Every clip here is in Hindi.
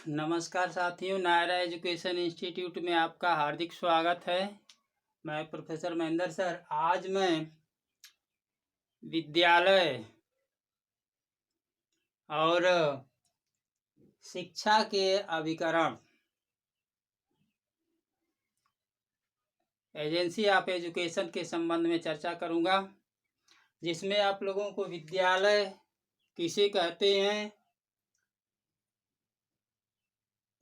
नमस्कार साथियों, नायरा एजुकेशन इंस्टीट्यूट में आपका हार्दिक स्वागत है। मैं प्रोफेसर महेंद्र सर। आज मैं विद्यालय और शिक्षा के अभिकरण एजेंसी ऑफ एजुकेशन के संबंध में चर्चा करूंगा, जिसमें आप लोगों को विद्यालय किसे कहते हैं,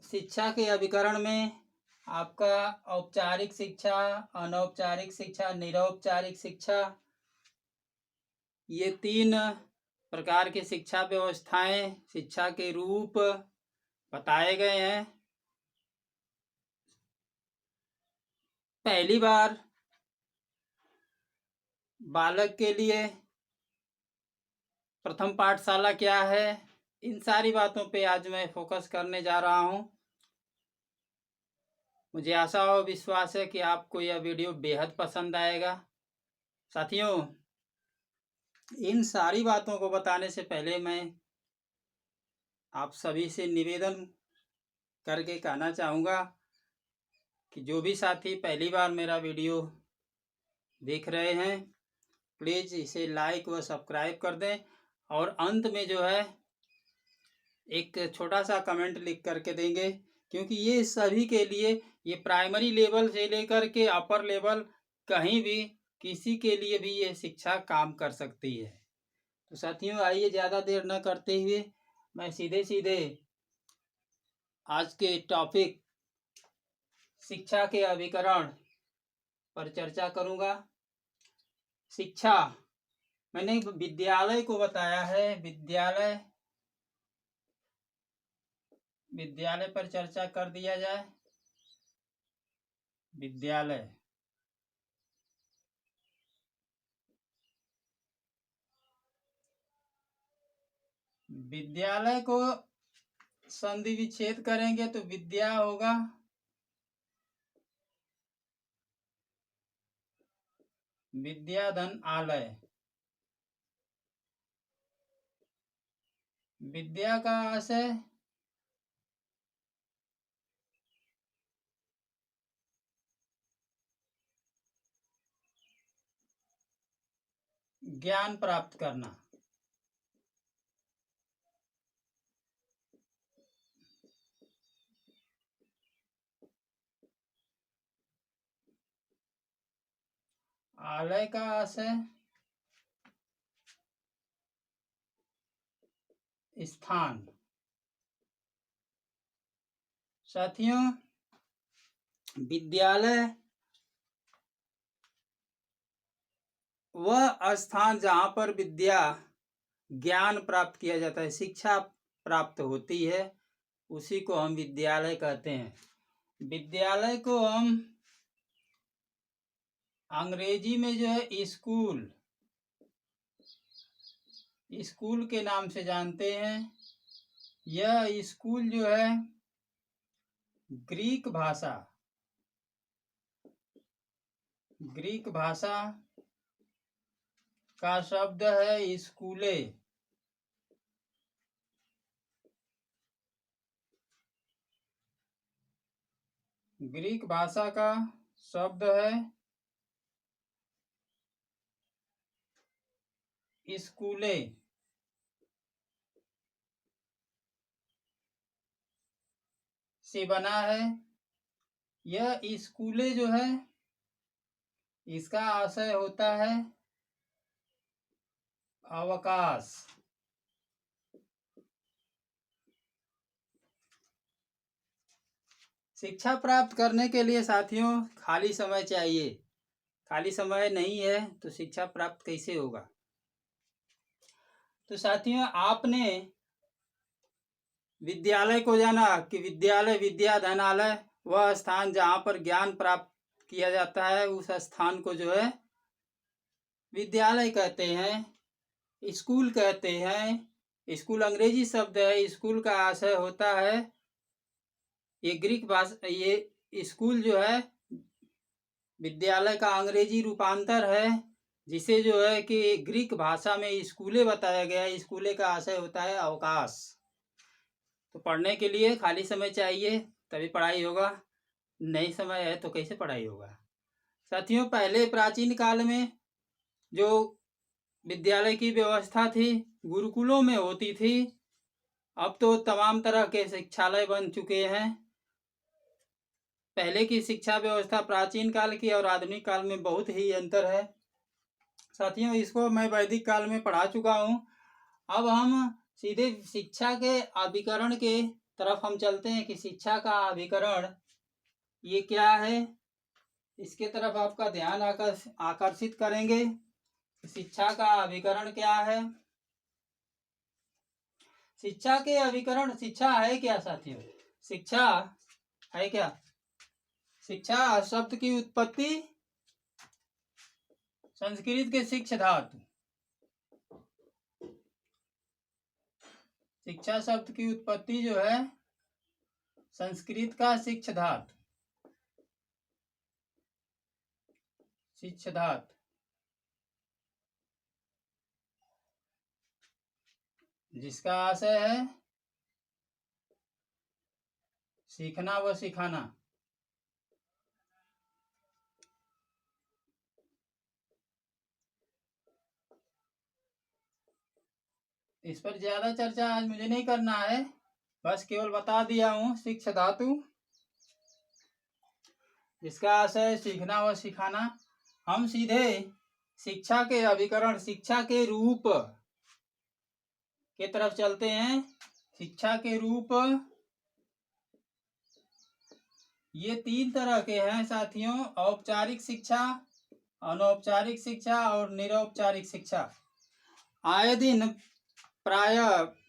शिक्षा के अभिकरण में आपका औपचारिक शिक्षा, अनौपचारिक शिक्षा, निरौपचारिक शिक्षा, ये 3 प्रकार के शिक्षा व्यवस्थाएं, शिक्षा के रूप बताए गए हैं। पहली बार बालक के लिए प्रथम पाठशाला क्या है, इन सारी बातों पे आज मैं फोकस करने जा रहा हूं। मुझे आशा और विश्वास है कि आपको यह वीडियो बेहद पसंद आएगा। साथियों, इन सारी बातों को बताने से पहले मैं आप सभी से निवेदन करके कहना चाहूँगा कि जो भी साथी पहली बार मेरा वीडियो देख रहे हैं, प्लीज़ इसे लाइक व सब्सक्राइब कर दें और अंत में जो है एक छोटा सा कमेंट लिख करके देंगे, क्योंकि ये सभी के लिए, ये प्राइमरी लेवल से लेकर के अपर लेवल कहीं भी किसी के लिए भी ये शिक्षा काम कर सकती है। तो साथियों, आइए ज़्यादा देर न करते हुए मैं सीधे सीधे आज के टॉपिक शिक्षा के अभिकरण पर चर्चा करूंगा। शिक्षा, मैंने विद्यालय को बताया है। विद्यालय पर चर्चा कर दिया जाए। विद्यालय को संधि विच्छेद करेंगे तो विद्या होगा, विद्या धन आलय। विद्या का आशय ज्ञान प्राप्त करना। आलय का आशय स्थान। साथियों, विद्यालय वह स्थान जहाँ पर विद्या ज्ञान प्राप्त किया जाता है, शिक्षा प्राप्त होती है, उसी को हम विद्यालय कहते हैं। विद्यालय को हम अंग्रेजी में जो है स्कूल के नाम से जानते हैं। यह स्कूल जो है ग्रीक भाषा का शब्द है स्कूले। ग्रीक भाषा का शब्द है स्कूले। से बना है। यह स्कूले जो है, इसका आशय होता है अवकाश। शिक्षा प्राप्त करने के लिए साथियों खाली समय चाहिए। खाली समय नहीं है तो शिक्षा प्राप्त कैसे होगा? तो साथियों, आपने विद्यालय को जाना कि विद्यालय विद्या धनालय, वह स्थान जहाँ पर ज्ञान प्राप्त किया जाता है, उस स्थान को जो है विद्यालय कहते हैं, स्कूल कहते हैं। स्कूल अंग्रेजी शब्द है। स्कूल का आशय होता है, ये ग्रीक भाषा, ये स्कूल जो है विद्यालय का अंग्रेजी रूपांतर है, जिसे जो है कि ग्रीक भाषा में स्कूले बताया गया है। स्कूले का आशय होता है अवकाश। तो पढ़ने के लिए खाली समय चाहिए, तभी पढ़ाई होगा। नहीं समय है तो कैसे पढ़ाई होगा। साथियों, पहले प्राचीन काल में जो विद्यालय की व्यवस्था थी गुरुकुलों में होती थी, अब तो तमाम तरह के शिक्षालय बन चुके हैं। पहले की शिक्षा व्यवस्था प्राचीन काल की और आधुनिक काल में बहुत ही अंतर है। साथियों, इसको मैं वैदिक काल में पढ़ा चुका हूँ। अब हम सीधे शिक्षा के अभिकरण के तरफ हम चलते हैं कि शिक्षा का अभिकरण ये क्या है, इसके तरफ आपका ध्यान आकर्षित करेंगे। शिक्षा का अभिकरण क्या है। शिक्षा के अभिकरण, शिक्षा है क्या साथियों? शिक्षा है क्या? शिक्षा शब्द की उत्पत्ति संस्कृत के शिक्ष धातु, शिक्षा शब्द की उत्पत्ति जो है संस्कृत का शिक्ष धातु, शिक्ष धातु, जिसका आशय है सीखना व सिखाना। इस पर ज्यादा चर्चा आज मुझे नहीं करना है, बस केवल बता दिया हूं शिक्ष धातु, जिसका आशय है सीखना व सिखाना। हम सीधे शिक्षा के अभिकरण, शिक्षा के रूप के तरफ चलते हैं। शिक्षा के रूप ये 3 तरह के हैं साथियों: औपचारिक शिक्षा, अनौपचारिक शिक्षा और निरौपचारिक शिक्षा। आए दिन प्राय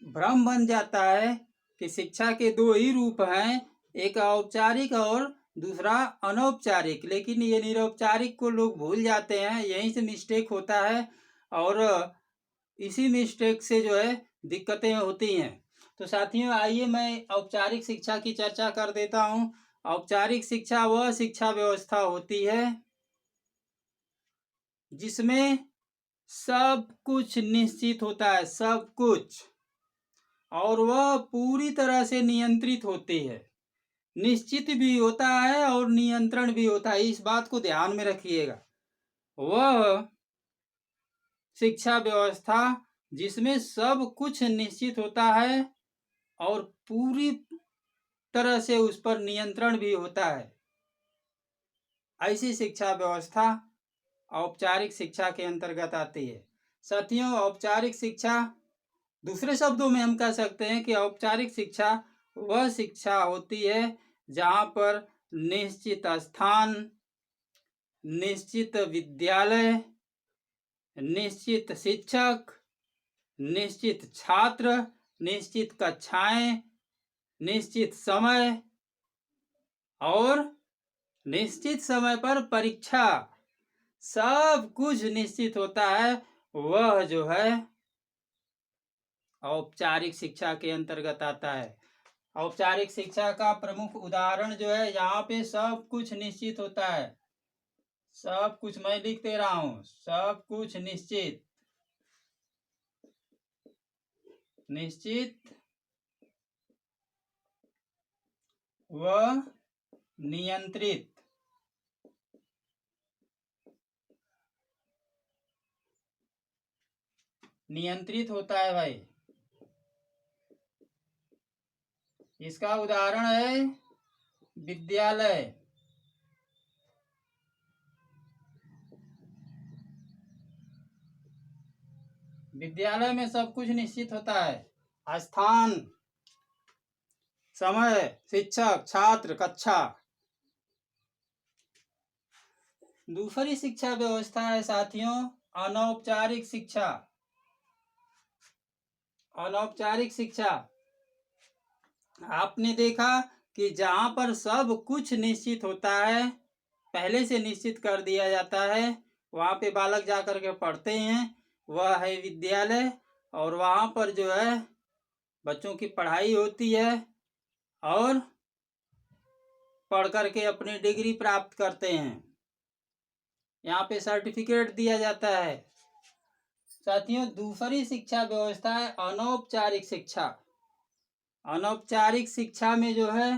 भ्रम बन जाता है कि शिक्षा के 2 ही रूप हैं, एक औपचारिक और दूसरा अनौपचारिक, लेकिन ये निरौपचारिक को लोग भूल जाते हैं। यहीं से मिस्टेक होता है और इसी मिस्टेक से जो है दिक्कतें होती हैं। तो साथियों, आइए मैं औपचारिक शिक्षा की चर्चा कर देता हूँ। औपचारिक शिक्षा वह शिक्षा व्यवस्था होती है जिसमें सब कुछ निश्चित होता है, सब कुछ, और वह पूरी तरह से नियंत्रित होती है। निश्चित भी होता है और नियंत्रण भी होता है, इस बात को ध्यान में रखिएगा। वह शिक्षा व्यवस्था जिसमें सब कुछ निश्चित होता है और पूरी तरह से उस पर नियंत्रण भी होता है, ऐसी शिक्षा व्यवस्था औपचारिक शिक्षा के अंतर्गत आती है। साथियों, औपचारिक शिक्षा, दूसरे शब्दों में हम कह सकते हैं कि औपचारिक शिक्षा वह शिक्षा होती है जहाँ पर निश्चित स्थान, निश्चित विद्यालय, निश्चित शिक्षक, निश्चित छात्र, निश्चित कक्षाएं, निश्चित समय और निश्चित समय पर परीक्षा, सब कुछ निश्चित होता है, वह जो है औपचारिक शिक्षा के अंतर्गत आता है। औपचारिक शिक्षा का प्रमुख उदाहरण जो है, यहाँ पे सब कुछ निश्चित होता है, सब कुछ, मैं लिख दे रहा हूं, सब कुछ निश्चित, निश्चित व नियंत्रित। नियंत्रित होता है भाई। इसका उदाहरण है विद्यालय। विद्यालय में सब कुछ निश्चित होता है, स्थान, समय, शिक्षक, छात्र, कक्षा। दूसरी शिक्षा व्यवस्था है साथियों अनौपचारिक शिक्षा। अनौपचारिक शिक्षा आपने देखा कि जहाँ पर सब कुछ निश्चित होता है, पहले से निश्चित कर दिया जाता है, वहाँ पे बालक जाकर के पढ़ते हैं, वह है विद्यालय। और वहाँ पर जो है बच्चों की पढ़ाई होती है और पढ़ करके अपनी डिग्री प्राप्त करते हैं, यहाँ पे सर्टिफिकेट दिया जाता है। साथियों, दूसरी शिक्षा व्यवस्था है अनौपचारिक शिक्षा। अनौपचारिक शिक्षा में जो है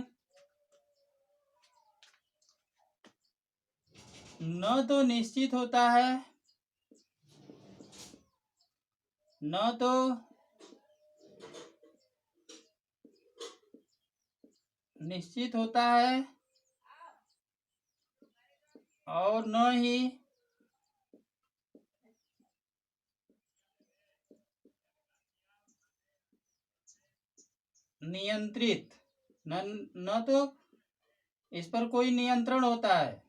न तो निश्चित होता है, न तो निश्चित होता है और न ही नियंत्रित, न तो इस पर कोई नियंत्रण होता है,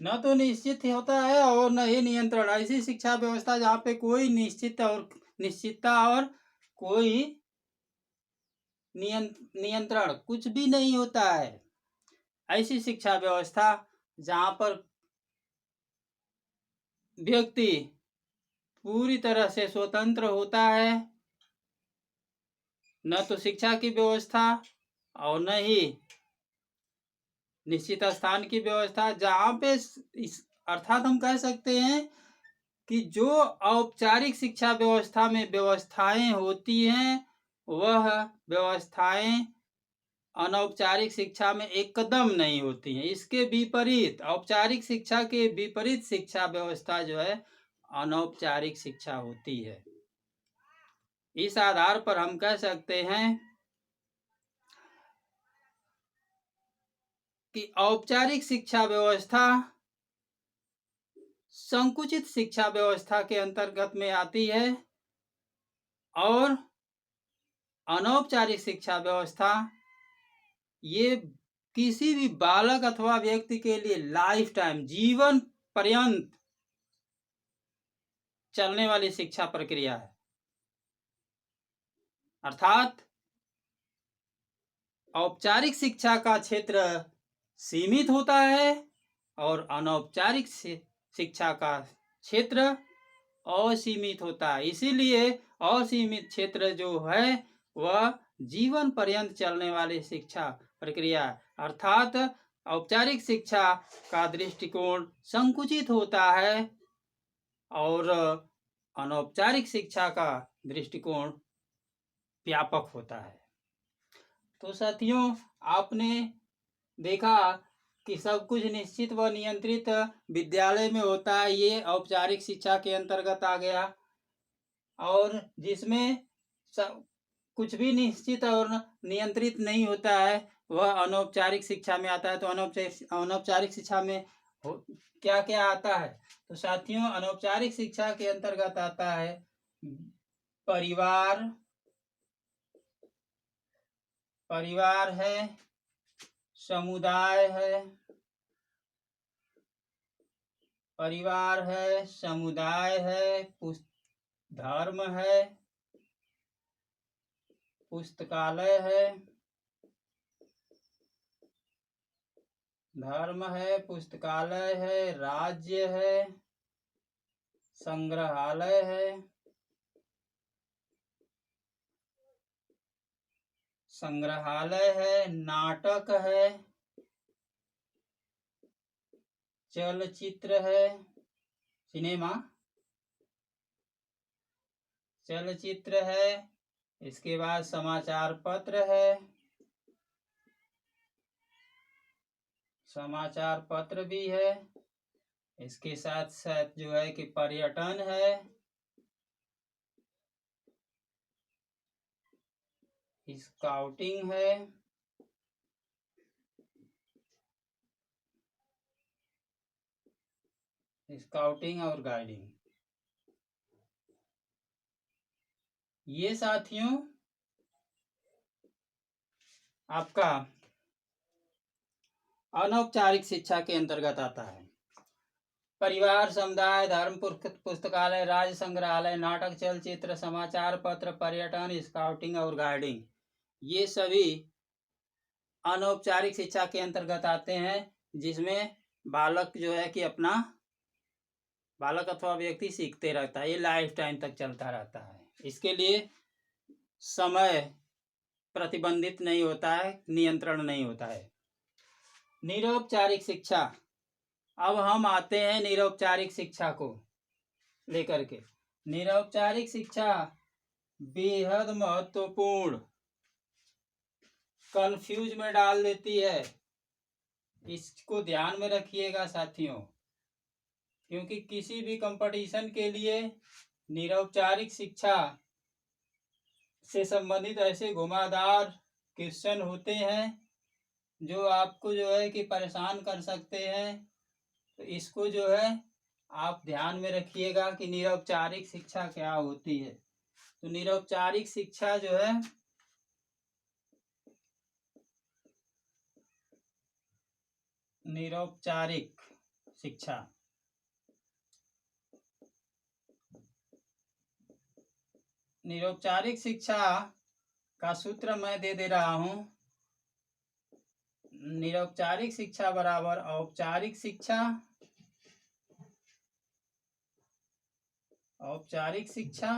न तो निश्चित होता है और न ही नियंत्रण। ऐसी शिक्षा व्यवस्था जहाँ पे कोई निश्चितता और कोई नियंत्रण कुछ भी नहीं होता है। ऐसी शिक्षा व्यवस्था जहाँ पर व्यक्ति पूरी तरह से स्वतंत्र होता है, न तो शिक्षा की व्यवस्था और न ही निश्चित स्थान की व्यवस्था, जहाँ पे अर्थात हम कह सकते हैं कि जो औपचारिक शिक्षा व्यवस्था में व्यवस्थाएं होती हैं वह व्यवस्थाएं अनौपचारिक शिक्षा में एकदम नहीं होती हैं। इसके विपरीत, औपचारिक शिक्षा के विपरीत शिक्षा व्यवस्था जो है अनौपचारिक शिक्षा होती है। इस आधार पर हम कह सकते हैं कि औपचारिक शिक्षा व्यवस्था संकुचित शिक्षा व्यवस्था के अंतर्गत में आती है और अनौपचारिक शिक्षा व्यवस्था ये किसी भी बालक अथवा व्यक्ति के लिए लाइफ टाइम, जीवन पर्यंत चलने वाली शिक्षा प्रक्रिया है। अर्थात औपचारिक शिक्षा का क्षेत्र सीमित होता है और अनौपचारिक शिक्षा का क्षेत्र असीमित होता है। इसीलिए असीमित क्षेत्र जो है वह जीवन पर्यंत चलने वाली शिक्षा प्रक्रिया, अर्थात औपचारिक शिक्षा का दृष्टिकोण संकुचित होता है और अनौपचारिक शिक्षा का दृष्टिकोण व्यापक होता है। तो साथियों, आपने देखा कि सब कुछ निश्चित व नियंत्रित विद्यालय में होता है, ये औपचारिक शिक्षा के अंतर्गत आ गया, और जिसमें कुछ भी निश्चित और नियंत्रित नहीं होता है वह अनौपचारिक शिक्षा में आता है। तो अनौपचारिक शिक्षा में क्या क्या आता है? तो साथियों, अनौपचारिक शिक्षा के अंतर्गत आता है परिवार है, समुदाय है, परिवार है, समुदाय है, धर्म है, पुस्तकालय है, धर्म है, पुस्तकालय है, राज्य है, संग्रहालय है, नाटक है, चलचित्र है, चलचित्र है, इसके बाद समाचार पत्र है, समाचार पत्र भी है, इसके साथ साथ जो है कि पर्यटन है, स्काउटिंग है, स्काउटिंग और गाइडिंग। ये साथियों आपका अनौपचारिक शिक्षा के अंतर्गत आता है। परिवार, समुदाय, धर्म, पुस्तकालय, राज्य, संग्रहालय, नाटक, चलचित्र, समाचार पत्र, पर्यटन, स्काउटिंग और गाइडिंग, ये सभी अनौपचारिक शिक्षा के अंतर्गत आते हैं, जिसमें बालक जो है कि अपना बालक अथवा व्यक्ति सीखते रहता है। ये लाइफ टाइम तक चलता रहता है। इसके लिए समय प्रतिबंधित नहीं होता है, नियंत्रण नहीं होता है। निरौपचारिक शिक्षा, अब हम आते हैं निरौपचारिक शिक्षा को लेकर के। निरौपचारिक शिक्षा बेहद महत्वपूर्ण, कंफ्यूज में डाल देती है। इसको ध्यान में रखिएगा साथियों, क्योंकि किसी भी कंपटीशन के लिए निरौपचारिक शिक्षा से संबंधित ऐसे घुमावदार क्वेश्चन होते हैं जो आपको जो है कि परेशान कर सकते हैं। तो इसको जो है आप ध्यान में रखिएगा कि निरौपचारिक शिक्षा क्या होती है। तो निरौपचारिक शिक्षा जो है निरौपचारिक शिक्षा निरौपचारिक शिक्षा का सूत्र मैं दे रहा हूं। निरौपचारिक शिक्षा बराबर औपचारिक शिक्षा, औपचारिक शिक्षा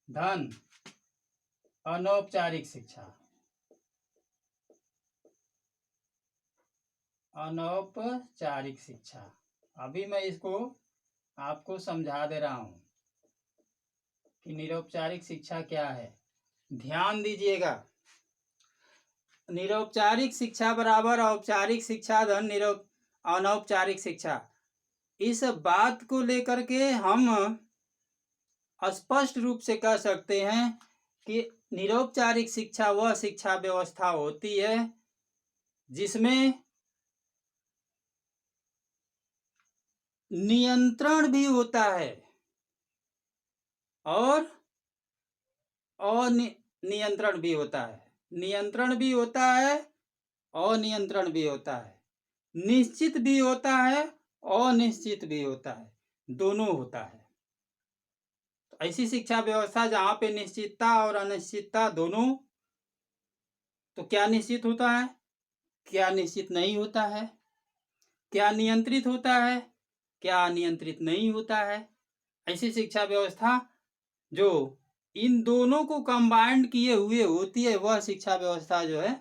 धन अनौपचारिक शिक्षा, अनौपचारिक शिक्षा। अभी मैं इसको आपको समझा दे रहा हूं कि निरौपचारिक शिक्षा क्या है। ध्यान दीजिएगा, निरौपचारिक शिक्षा बराबर औपचारिक शिक्षा धन अनौपचारिक शिक्षा। इस बात को लेकर के हम स्पष्ट रूप से कह सकते हैं कि निरौपचारिक शिक्षा वह शिक्षा व्यवस्था होती है जिसमें नियंत्रण भी होता है और अनियंत्रण भी होता है। नियंत्रण भी होता है, अनियंत्रण भी होता है, निश्चित भी होता है, अनिश्चित भी होता है, दोनों होता है। ऐसी शिक्षा व्यवस्था जहां पे निश्चितता और अनिश्चितता दोनों, तो क्या निश्चित होता है, क्या निश्चित नहीं होता है, क्या नियंत्रित होता है, क्या अनियंत्रित नहीं होता है। ऐसी शिक्षा व्यवस्था जो इन दोनों को कंबाइंड किए हुए होती है वह शिक्षा व्यवस्था जो है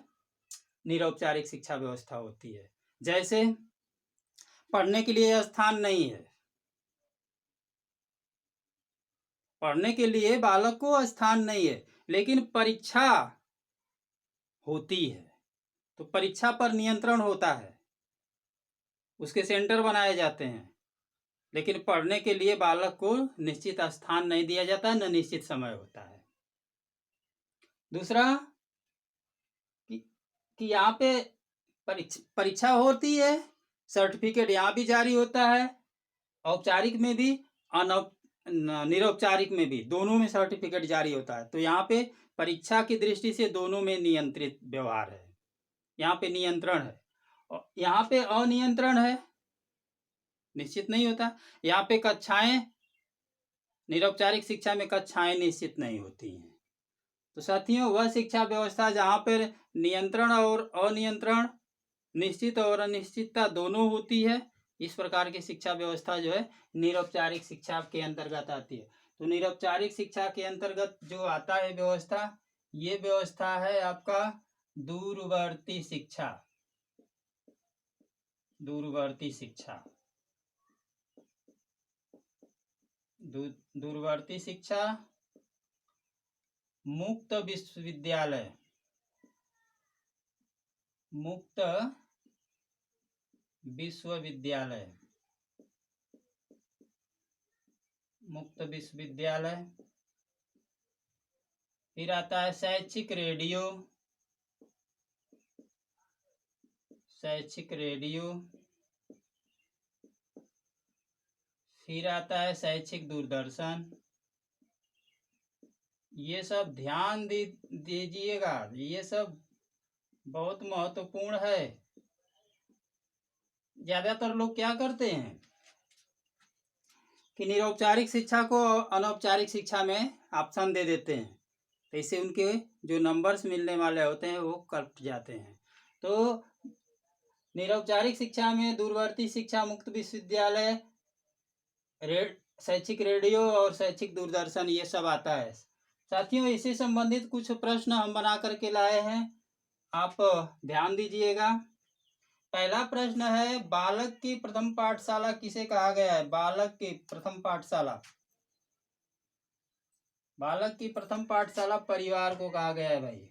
निरौपचारिक शिक्षा व्यवस्था होती है। जैसे पढ़ने के लिए स्थान नहीं है, पढ़ने के लिए बालक को स्थान नहीं है, लेकिन परीक्षा होती है तो परीक्षा पर नियंत्रण होता है, उसके सेंटर बनाए जाते हैं। लेकिन पढ़ने के लिए बालक को निश्चित स्थान नहीं दिया जाता, न निश्चित समय होता है। दूसरा कि यहाँ पे परीक्षा होती है, सर्टिफिकेट यहाँ भी जारी होता है, औपचारिक में भी निरौपचारिक में भी, दोनों में सर्टिफिकेट जारी होता है। तो यहाँ पे परीक्षा की दृष्टि से दोनों में नियंत्रित व्यवहार है, यहाँ पे नियंत्रण है, और यहाँ पे अनियंत्रण है, निश्चित नहीं होता। यहाँ पे कक्षाएं, निरौपचारिक शिक्षा में कक्षाएं निश्चित नहीं होती हैं। तो साथियों, वह शिक्षा व्यवस्था जहाँ पर नियंत्रण और अनियंत्रण, निश्चित और अनिश्चितता दोनों होती है, इस प्रकार की शिक्षा व्यवस्था जो है निरौपचारिक शिक्षा के अंतर्गत आती है। तो निरौपचारिक शिक्षा के अंतर्गत जो आता है व्यवस्था, ये व्यवस्था है आपका दूरवर्ती शिक्षा। दूरवर्ती शिक्षा, दूरवर्ती शिक्षा, मुक्त विश्वविद्यालय, मुक्त विश्वविद्यालय, मुक्त विश्वविद्यालय। फिर आता है शैक्षिक रेडियो, शैक्षिक रेडियो। फिर आता है शैक्षिक दूरदर्शन। ये सब ध्यान दीजिएगा, ये सब बहुत महत्वपूर्ण है। ज्यादातर लोग क्या करते हैं कि निरौपचारिक शिक्षा को अनौपचारिक शिक्षा में ऑप्शन दे देते हैं, तो इससे उनके जो नंबर्स मिलने वाले होते हैं वो कट जाते हैं। तो निरौपचारिक शिक्षा में दूरवर्ती शिक्षा, मुक्त विश्वविद्यालय, शैक्षिक रेडियो और शैक्षिक दूरदर्शन, ये सब आता है। साथियों, इससे संबंधित कुछ प्रश्न हम बना करके लाए हैं, आप ध्यान दीजिएगा। पहला प्रश्न है, बालक की प्रथम पाठशाला किसे कहा गया है? बालक की प्रथम पाठशाला, बालक की प्रथम पाठशाला परिवार को कहा गया है भाई।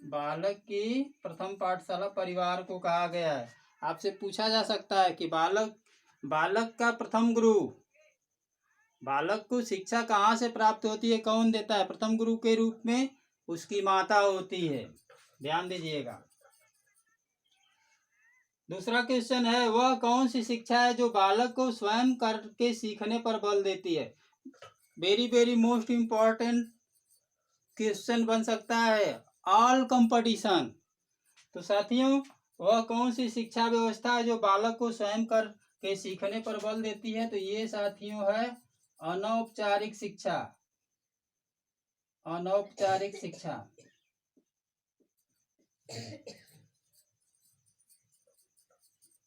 बालक की प्रथम पाठशाला परिवार को कहा गया है। आपसे पूछा जा सकता है कि बालक का प्रथम गुरु, बालक को शिक्षा कहाँ से प्राप्त होती है, कौन देता है? प्रथम गुरु के रूप में उसकी माता होती है। ध्यान दीजिएगा। दूसरा क्वेश्चन है, वह कौन सी शिक्षा है जो बालक को स्वयं करके सीखने पर बल देती है? Very very most important question बन सकता है ऑल कंपटीशन। तो साथियों, वह कौन सी शिक्षा व्यवस्था है जो बालक को स्वयं करके सीखने पर बल देती है? तो ये साथियों है अनौपचारिक शिक्षा। अनौपचारिक शिक्षा,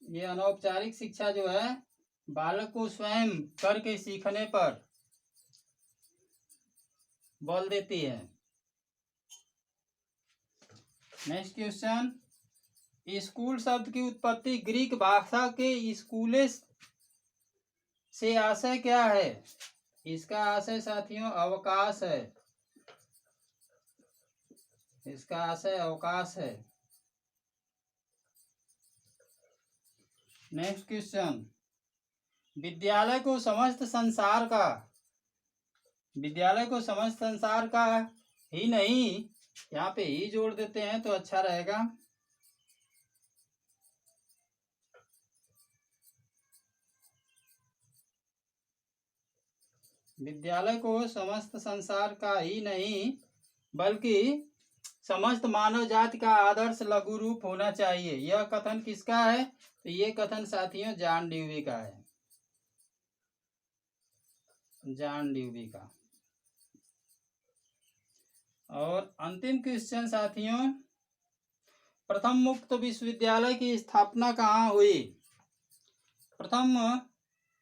ये अनौपचारिक शिक्षा जो है बालक को स्वयं करके सीखने पर बल देती है। नेक्स्ट क्वेश्चन, स्कूल शब्द की उत्पत्ति ग्रीक भाषा के स्कूले से आशय क्या है? इसका आशय साथियों अवकाश है। इसका आशय अवकाश है। नेक्स्ट क्वेश्चन, विद्यालय को समस्त संसार का ही नहीं, यहाँ पे ही जोड़ देते हैं तो अच्छा रहेगा। विद्यालय को समस्त संसार का ही नहीं बल्कि समस्त मानव जाति का आदर्श लघु रूप होना चाहिए। यह कथन किसका है? तो ये कथन साथियों जॉन ड्यूवी का है। जॉन ड्यूवी का। और अंतिम क्वेश्चन साथियों, प्रथम मुक्त विश्वविद्यालय की स्थापना कहाँ हुई? प्रथम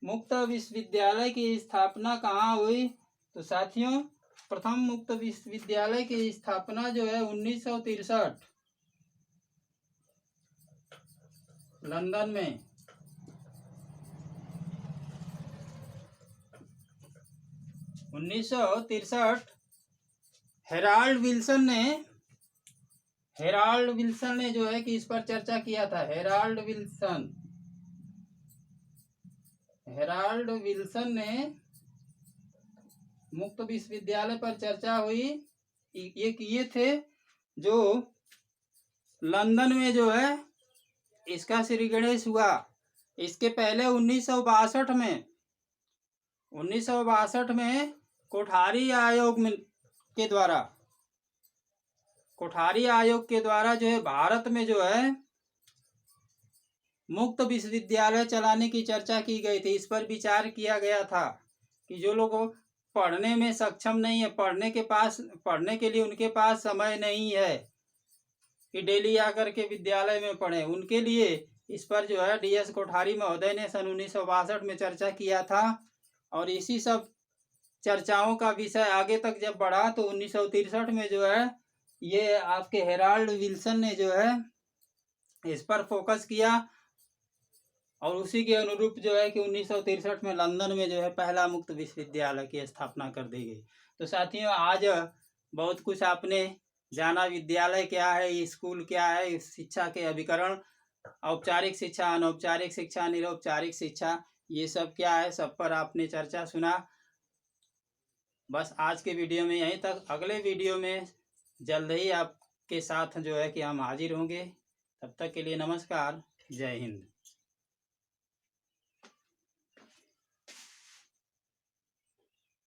मुक्त विश्वविद्यालय की स्थापना कहाँ हुई? तो साथियों, प्रथम मुक्त विश्वविद्यालय की स्थापना जो है 1963 लंदन में। 1963 हेराल्ड विल्सन ने जो है कि इस पर चर्चा किया था। हेराल्ड विल्सन ने मुक्त विश्वविद्यालय पर चर्चा हुई, ये किए थे, जो लंदन में जो है इसका श्री गणेश हुआ। इसके पहले 1962 में कोठारी आयोग के द्वारा जो है भारत में जो है मुक्त विश्वविद्यालय चलाने की चर्चा की गई थी। इस पर विचार किया गया था कि जो लोग पढ़ने में सक्षम नहीं है, पढ़ने के लिए उनके पास समय नहीं है कि डेली आकर के विद्यालय में पढ़े, उनके लिए इस पर जो है DS कोठारी महोदय ने सन 1962 में चर्चा किया था। और इसी सब चर्चाओं का विषय आगे तक जब बढ़ा तो 1963 में जो है ये आपके हेराल्ड विल्सन ने जो है इस पर फोकस किया और उसी के अनुरूप जो है कि 1963 में लंदन में जो है पहला मुक्त विश्वविद्यालय की स्थापना कर दी गई। तो साथियों, आज बहुत कुछ आपने जाना, विद्यालय क्या है, स्कूल क्या है, शिक्षा के अभिकरण, औपचारिक शिक्षा, अनौपचारिक शिक्षा, निरौपचारिक शिक्षा, ये सब क्या है, सब पर आपने चर्चा सुना। बस आज के वीडियो में यहीं तक। अगले वीडियो में जल्द ही आपके साथ जो है कि हम हाजिर होंगे। तब तक के लिए नमस्कार, जय हिंद।